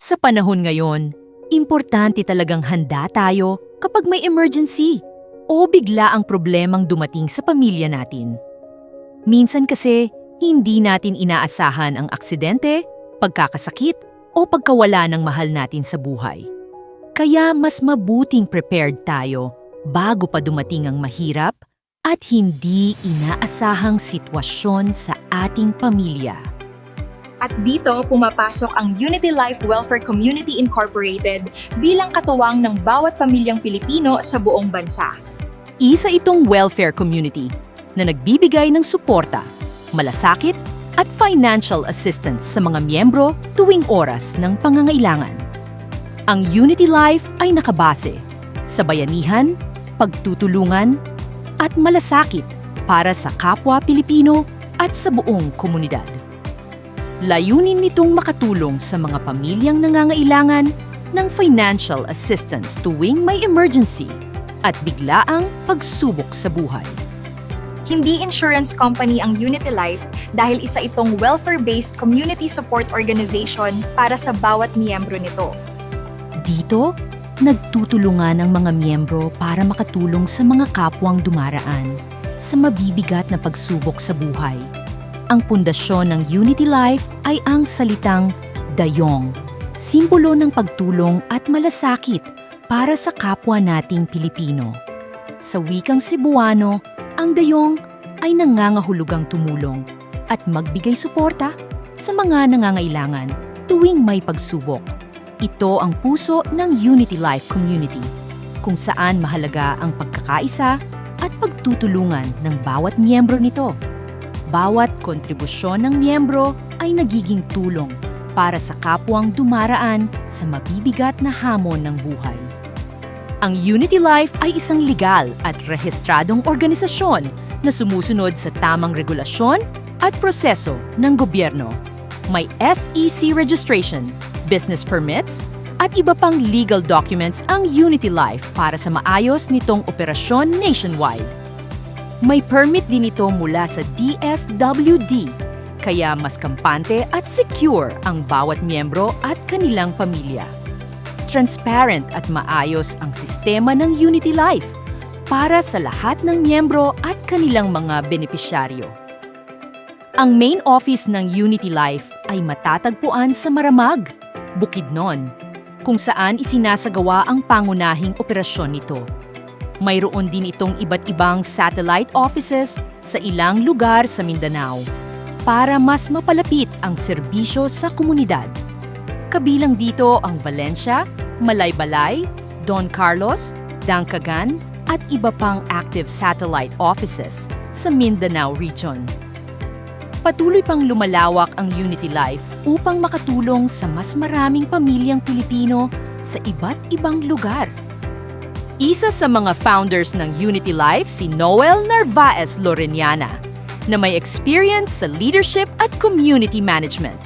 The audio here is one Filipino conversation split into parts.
Sa panahon ngayon, importante talagang handa tayo kapag may emergency o bigla ang problemang dumating sa pamilya natin. Minsan kasi, hindi natin inaasahan ang aksidente, pagkakasakit o pagkawala ng mahal natin sa buhay. Kaya mas mabuting prepared tayo bago pa dumating ang mahirap at hindi inaasahang sitwasyon sa ating pamilya. At dito pumapasok ang Unity Life Welfare Community Incorporated bilang katuwang ng bawat pamilyang Pilipino sa buong bansa. Isa itong welfare community na nagbibigay ng suporta, malasakit at financial assistance sa mga miyembro tuwing oras ng pangangailangan. Ang Unity Life ay nakabase sa bayanihan, pagtutulungan at malasakit para sa kapwa Pilipino at sa buong komunidad. Layunin nitong makatulong sa mga pamilyang nangangailangan ng financial assistance tuwing may emergency at biglaang pagsubok sa buhay. Hindi insurance company ang Unity Life dahil isa itong welfare-based community support organization para sa bawat miyembro nito. Dito, nagtutulungan ang mga miyembro para makatulong sa mga kapwang dumaraan sa mabibigat na pagsubok sa buhay. Ang pundasyon ng Unity Life ay ang salitang dayong, simbolo ng pagtulong at malasakit para sa kapwa nating Pilipino. Sa wikang Cebuano, ang dayong ay nangangahulugang tumulong at magbigay suporta sa mga nangangailangan tuwing may pagsubok. Ito ang puso ng Unity Life Community, kung saan mahalaga ang pagkakaisa at pagtutulungan ng bawat miyembro nito. Bawat kontribusyon ng miyembro ay nagiging tulong para sa kapwang dumaraan sa mabibigat na hamon ng buhay. Ang Unity Life ay isang legal at rehistradong organisasyon na sumusunod sa tamang regulasyon at proseso ng gobyerno. May SEC registration, business permits, at iba pang legal documents ang Unity Life para sa maayos nitong operasyon nationwide. May permit din ito mula sa DSWD, kaya mas kampante at secure ang bawat miyembro at kanilang pamilya. Transparent at maayos ang sistema ng Unity Life para sa lahat ng miyembro at kanilang mga benepisyaryo. Ang main office ng Unity Life ay matatagpuan sa Maramag, Bukidnon, kung saan isinasagawa ang pangunahing operasyon nito. Mayroon din itong iba't ibang satellite offices sa ilang lugar sa Mindanao para mas mapalapit ang serbisyo sa komunidad. Kabilang dito ang Valencia, Malaybalay, Don Carlos, Dangcagan at iba pang active satellite offices sa Mindanao region. Patuloy pang lumalawak ang Unity Life upang makatulong sa mas maraming pamilyang Pilipino sa iba't ibang lugar. Isa sa mga founders ng Unity Life si Noel Narvaez Loreniana, na may experience sa leadership at community management.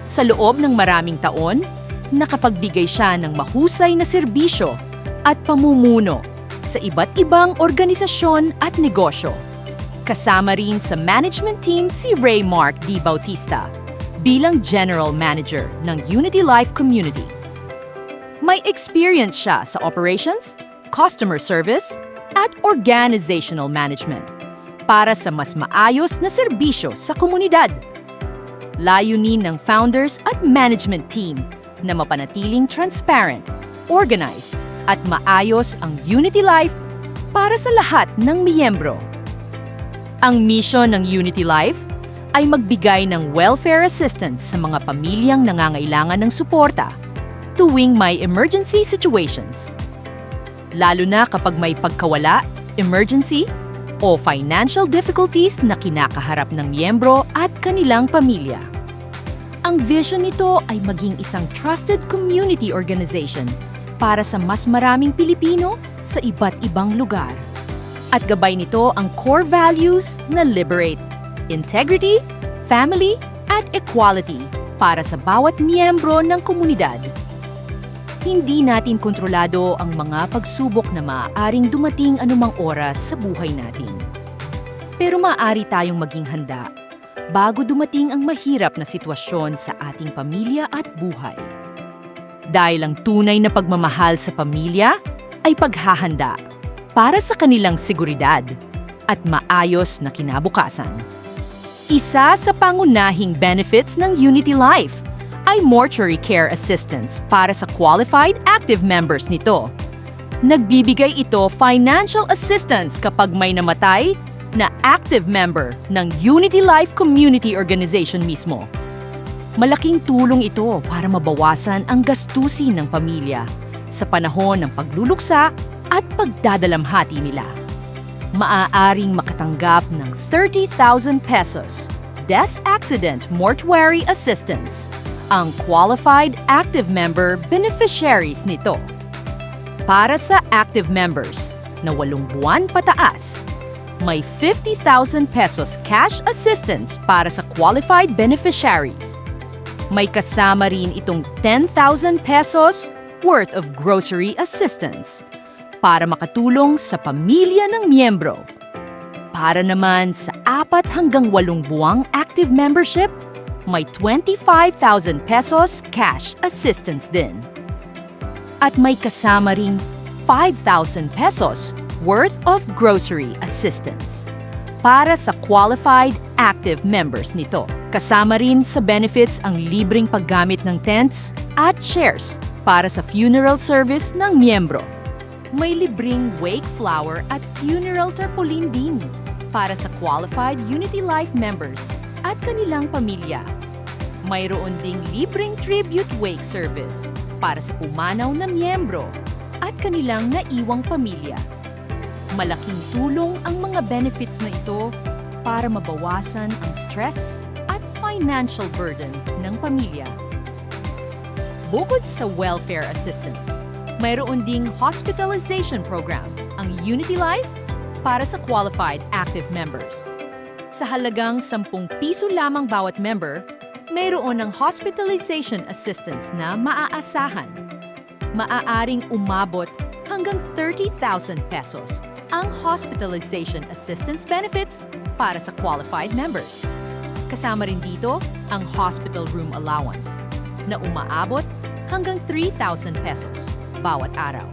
Sa loob ng maraming taon, nakapagbigay siya ng mahusay na serbisyo at pamumuno sa iba't ibang organisasyon at negosyo. Kasama rin sa management team si Ray Mark D. Bautista bilang General Manager ng Unity Life Community. May experience siya sa operations, customer service, at organizational management para sa mas maayos na serbisyo sa komunidad. Layunin ng founders at management team na mapanatiling transparent, organized, at maayos ang Unity Life para sa lahat ng miyembro. Ang mission ng Unity Life ay magbigay ng welfare assistance sa mga pamilyang nangangailangan ng suporta tuwing may emergency situations. Lalo na kapag may pagkawala, emergency, o financial difficulties na kinakaharap ng miyembro at kanilang pamilya. Ang vision nito ay maging isang trusted community organization para sa mas maraming Pilipino sa iba't ibang lugar. At gabay nito ang core values na liberate, integrity, family, at equality para sa bawat miyembro ng komunidad. Hindi natin kontrolado ang mga pagsubok na maaaring dumating anumang oras sa buhay natin. Pero maaari tayong maging handa bago dumating ang mahirap na sitwasyon sa ating pamilya at buhay. Dahil ang tunay na pagmamahal sa pamilya ay paghahanda para sa kanilang seguridad at maayos na kinabukasan. Isa sa pangunahing benefits ng Unity Life ay mortuary care assistance para sa qualified active members nito. Nagbibigay ito financial assistance kapag may namatay na active member ng Unity Life Community Organization mismo. Malaking tulong ito para mabawasan ang gastusin ng pamilya sa panahon ng pagluluksa at pagdadalamhati nila. Maaaring makatanggap ng 30,000 pesos Death Accident Mortuary Assistance ang qualified active member beneficiaries nito. Para sa active members na 8 buwan pataas, may 50,000 pesos cash assistance para sa qualified beneficiaries. May kasama rin itong 10,000 pesos worth of grocery assistance para makatulong sa pamilya ng miyembro. Para naman sa 4 hanggang 8 buwang active membership, may 25,000 pesos cash assistance din. At may kasama ring 5,000 pesos worth of grocery assistance para sa qualified active members nito. Kasama rin sa benefits ang libreng paggamit ng tents at chairs para sa funeral service ng miyembro. May libreng wake flower at funeral tarpaulin din para sa qualified Unity Life members at kanilang pamilya. Mayroon ding libreng tribute wake service para sa pumanaw na miyembro at kanilang naiwang pamilya. Malaking tulong ang mga benefits na ito para mabawasan ang stress at financial burden ng pamilya. Bukod sa welfare assistance, mayroon ding hospitalization program ang Unity Life para sa qualified active members. Sa halagang 10 piso lamang bawat member, mayroon ng hospitalization assistance na maaasahan. Maaaring umabot hanggang 30,000 pesos ang hospitalization assistance benefits para sa qualified members. Kasama rin dito ang hospital room allowance na umaabot hanggang 3,000 pesos bawat araw.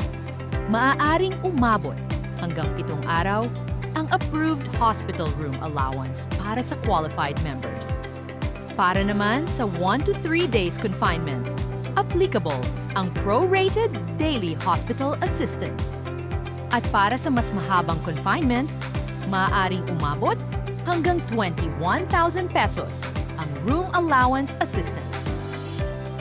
Maaaring umabot hanggang 7 araw ang approved hospital room allowance para sa qualified members. Para naman sa 1 to 3 days confinement, applicable ang prorated daily hospital assistance. At para sa mas mahabang confinement, maaaring umabot hanggang 21,000 pesos ang room allowance assistance.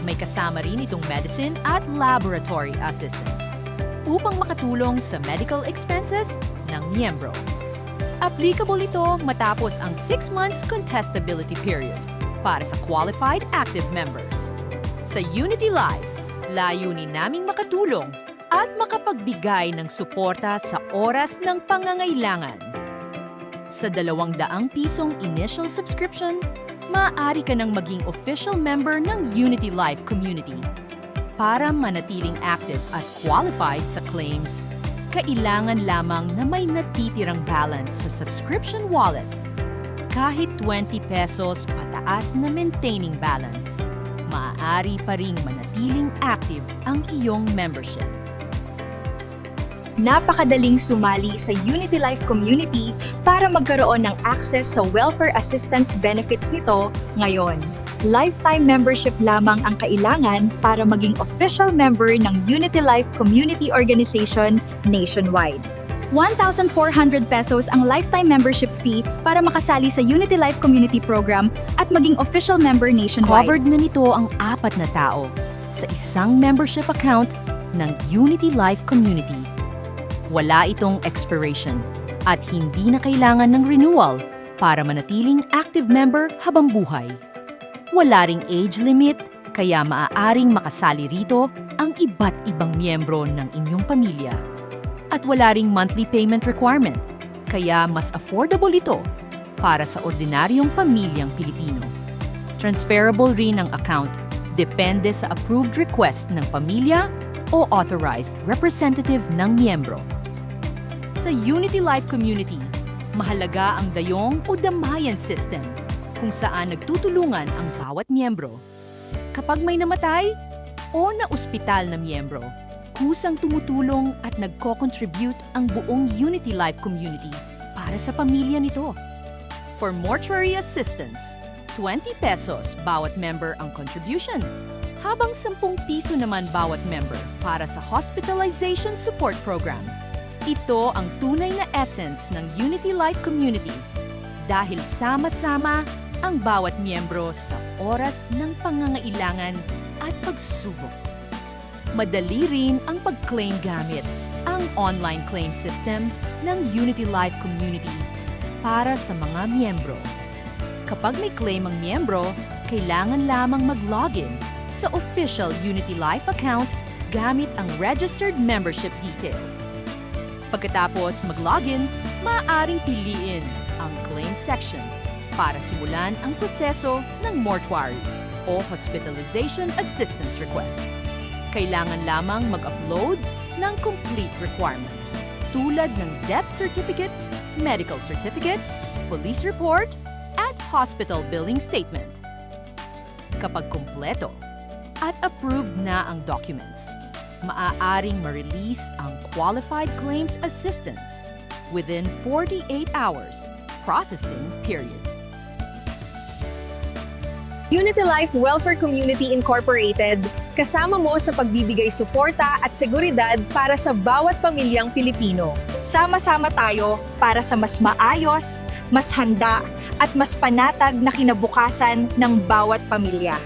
May kasama rin itong medicine at laboratory assistance upang makatulong sa medical expenses ng miyembro. Applicable ito matapos ang 6 months contestability period para sa qualified active members. Sa Unity Life, layunin naming makatulong at makapagbigay ng suporta sa oras ng pangangailangan. Sa 200 pisong initial subscription, maaari ka nang maging official member ng Unity Life Community. Para manatiling active at qualified sa claims, kailangan lamang na may natitirang balance sa subscription wallet. Kahit 20 pesos pataas na maintaining balance, maaari pa ring manatiling active ang iyong membership. Napakadaling sumali sa Unity Life Community para magkaroon ng access sa welfare assistance benefits nito ngayon. Lifetime membership lamang ang kailangan para maging official member ng Unity Life Community Organization nationwide. 1,400 pesos ang lifetime membership fee para makasali sa Unity Life Community Program at maging official member nationwide. Covered na nito ang 4 na tao sa isang membership account ng Unity Life Community. Wala itong expiration at hindi na kailangan ng renewal para manatiling active member habang buhay. Wala ring age limit kaya maaaring makasali rito ang iba't ibang miyembro ng inyong pamilya. At wala ring monthly payment requirement kaya mas affordable ito para sa ordinaryong pamilyang Pilipino. Transferable rin ang account depende sa approved request ng pamilya o authorized representative ng miyembro. Sa Unity Life Community, mahalaga ang dayong o damayan system kung saan nagtutulungan ang bawat miyembro. Kapag may namatay, o na ospital na miyembro. Kusang tumutulong at nagko-contribute ang buong Unity Life community para sa pamilya nito. For mortuary assistance, 20 pesos bawat member ang contribution, habang 10 piso naman bawat member para sa hospitalization support program. Ito ang tunay na essence ng Unity Life community dahil sama-sama ang bawat miyembro sa oras ng pangangailangan at pagsubok. Madali rin ang pag-claim gamit ang online claim system ng Unity Life Community para sa mga miyembro. Kapag may claim ang miyembro, kailangan lamang mag-login sa official Unity Life account gamit ang registered membership details. Pagkatapos mag-login, maaaring piliin ang claim section para simulan ang proseso ng mortuary o hospitalization assistance request. Kailangan lamang mag-upload ng complete requirements tulad ng death certificate, medical certificate, police report, at hospital billing statement. Kapag kumpleto at approved na ang documents, maaaring ma-release ang Qualified Claims Assistance within 48 hours processing period. Unity Life Welfare Community Incorporated, kasama mo sa pagbibigay suporta at seguridad para sa bawat pamilyang Pilipino. Sama-sama tayo para sa mas maayos, mas handa, at mas panatag na kinabukasan ng bawat pamilya.